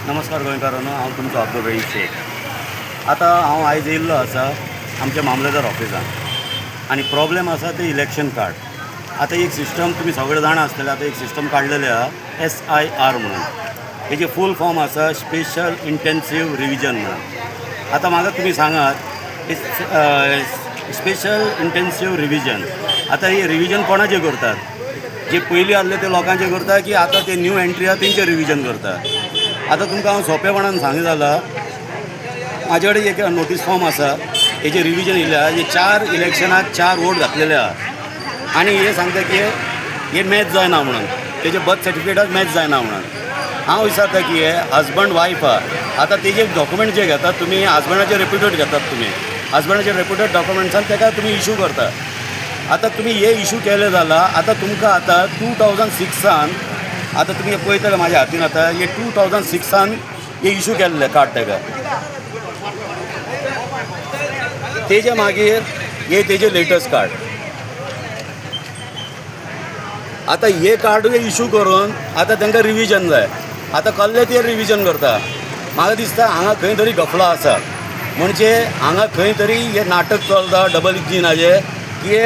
नमस्कार गोंयकारांनो, हांव तुमचो अब्दुल शेख। आतां हांव आयज येयल्लो आसा आमच्या मामलेदार ऑफिसान आनी प्रॉब्लेम आसा ते इलेक्शन कार्ड। आतां एक सिस्टम तुमी सगळे जाणा आसतले, आतां एक सिस्टम काडलेले आहा SIR म्हणून। हेजे फूल फॉर्म आसा स्पेशल इंटेन्सीव रिविजन म्हणून। आतां म्हाका तुमी सांगात स्पेशल इंटेन्सीव रिविजन, आतां हे रिविजन कोणाचें करतात? जे पयलीं आहले ते लोकांचें करता की आतां ते न्यू एंट्री आहा तेंचें रिविजन करता? आतां तुमकां हांव सोंपेपणान सांगू जालां, म्हाजे कडेन एक नोटीस फॉर्म आसा, हेजें रिविजन येयल्या। हे 4 इलेक्शनाक 4 वोट घातलेले आहा आनी हे सांगता की हे मॅच जायना म्हणून, तेजे बर्थ सर्टिफिकेटाक मॅच जायना म्हणून। हांव विचारता की हे हजबंड वायफ आहा, आतां तेजे डॉक्युमेंट जे घेतात तुमी, हजबंडाचे रेप्युटेड घेतात तुमी, हजबंडाचे रेप्युटेड डॉक्युमेंट्सान तेका तुमी इशू करता। आतां तुमी हे इशू केले जाल्यार आतां तुमकां आतां 2006 आतां तुमी पळयतले म्हाज्या हातीन आतां हे 2006 हे इशू केल्ले कार्ड तेका। तेजे मागीर हे तेजे लेटस्ट कार्ड। आतां हे कार्ड इशू करून आतां तांकां रिविजन जाय, आतां कसले ते रिविजन करता? म्हाका दिसता हांगा खंय तरी गफला आसा, म्हणजे हांगा खंय तरी हे नाटक चलता डबल इंजिनाचें की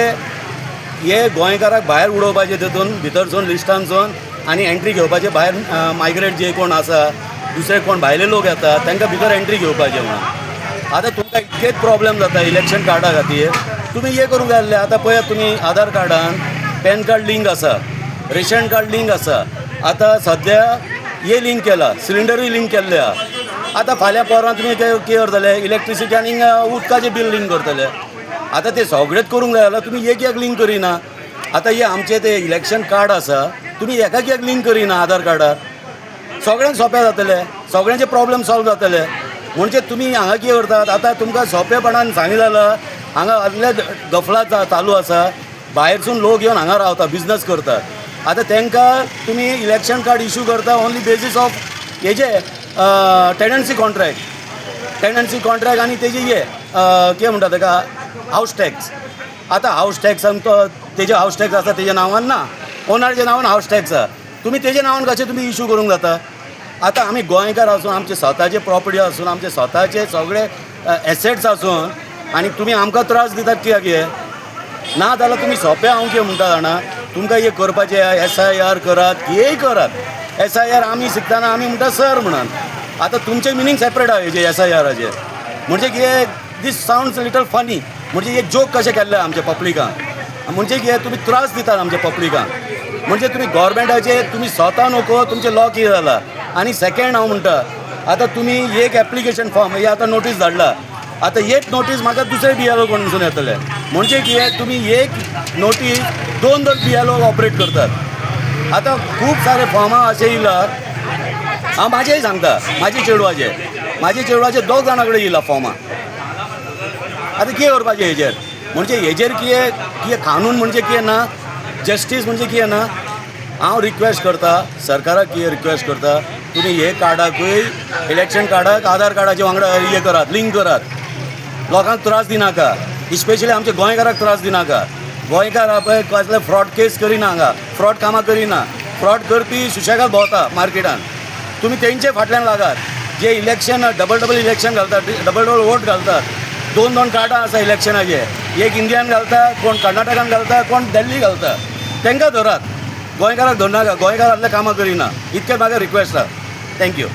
हे गोंयकाराक भायर उडोवपाचें तेतून भितरसून लिस्टांसून आनी एंट्री घेवपाचे भायर मायग्रेट जे कोण आसा, दुसरे कोण भायले लोक येता तांकां भितर एंट्री घेवपाचें म्हणून। आतां तुमकां इतकेच प्रॉब्लेम जाता इलेक्शन कार्डा खातीर, तुमी हे करूंक जाय आसलें। आतां पळयात तुमी आधार कार्डान पॅन कार्ड लिंक आसा, रेशन कार्ड लिंक आसा, आतां सद्या हे लिंक केला, सिलिंडरूय लिंक केल्ले आहा। आतां फाल्यां पोरां तुमी कितें करतले? इलेक्ट्रिसिटी आनी उदकाचें बील लिंक करतले। आतां ते सगळेंच करूंक जाय जाल्यार तुमी एक कित्याक लिंक करिना? आतां हे आमचें तें इलेक्शन कार्ड आसा, तुमी एका कित्याक लिंक करिना आधार कार्डार? सगळ्यांक सोंपें जातलें, सगळ्यांचे प्रॉब्लेम सॉल्व जातले। म्हणजे तुमी हांगा कितें करतात? आतां तुमकां सोंपेपणान सांगलें जाल्यार हांगा असले गफला चालू आसा, भायरसून लोक येवन हांगा रावता, बिजनस करतात। आतां तांकां तुमी इलेक्शन कार्ड इशू करता ओन्ली बेजीस ऑफ हेजे टेनन्सी कॉन्ट्रॅक्ट आनी तेजे हे कितें म्हणटा ताका हावस टॅक्स। आतां हावस टॅक्सान तो तेजे हावस टॅक्स आसा तेजे नांवान ना, ओनराच्या नांवान हावस टॅक्स आहा, तुमी तेजे नांवान कशें तुमी इशू करूंक जाता? आतां आमी गोंयकार आसून, आमचे स्वताचे प्रॉपर्टी आसून, आमचे स्वताचे सगळे एसेट्स आसून, आनी तुमी आमकां त्रास दितात कित्याक? हे ना जाल्यार तुमी सोंपें हांव कितें म्हणटा जाणा, तुमकां हे करपाचें SIR करात, हेय करात। SIR आमी शिकतना आमी म्हणटा सर म्हणून, आतां तुमचें मिनींग सेपरेट आहा हेजे SIRाचें। म्हणजे कितें दीस सावंड्स लिटल फनी, म्हणजे हे जोक कशें केल्ले आमच्या पब्लिकांक, म्हणजे कितें तुमी त्रास दितात आमच्या पब्लिकांक। म्हणजे तुमी गव्हर्मेंटाचे तुमी स्वता नको, तुमचें लॉ कितें जाला? आनी सेकेंड हांव म्हणटा, आतां तुमी एक एप्लिकेशन फॉर्म हे आतां नोटीस धाडला, आतां एक नोटीस म्हाका दुसरे BLO कडसून येतले। म्हणजे कितें तुमी एक नोटीस 2 BLO ऑपरेट करतात। आतां खूब सारे फॉर्मां अशें येयल्यात, हांव म्हाजेय सांगता, म्हाजे चेडवाचे 2 जाणां कडेन येयला फॉर्मां। आतां कितें करपाचें हेजेर? म्हणजे हेजेर कितें कानून म्हणजे कितें ना, जस्टीस म्हणजे कितें ना? हांव रिक्वेस्ट करता सरकाराक, कितें रिक्वेस्ट करता, तुमी हे कार्डाकूय इलेक्शन कार्डाक आधार कार्डाचे वांगडा हे करात, लिंक करात, लोकांक त्रास दिनाका, इस्पेशली आमच्या गोंयकाराक त्रास दिनाका। गोंयकार पळय कसले फ्रॉड केस करिना, हांगा फ्रॉड कामां करिना, फ्रॉड करपी सुशेगाद भोंवता मार्केटान। तुमी तेंचे फाटल्यान लागात, जे इलेक्शन डबल इलेक्शन घालतात, डबल वोट घालतात। 2 कार्डां आसा इलेक्शनाचे, एक इंडियान घालता, कोण कर्नाटकान घालता, कोण दिल्ली घालता, तांकां धरात, गोंयकाराक धरनाका, गोंयकार असले कामां करिना, इतकें म्हाका रिक्वेस्ट आहा। थँक्यू।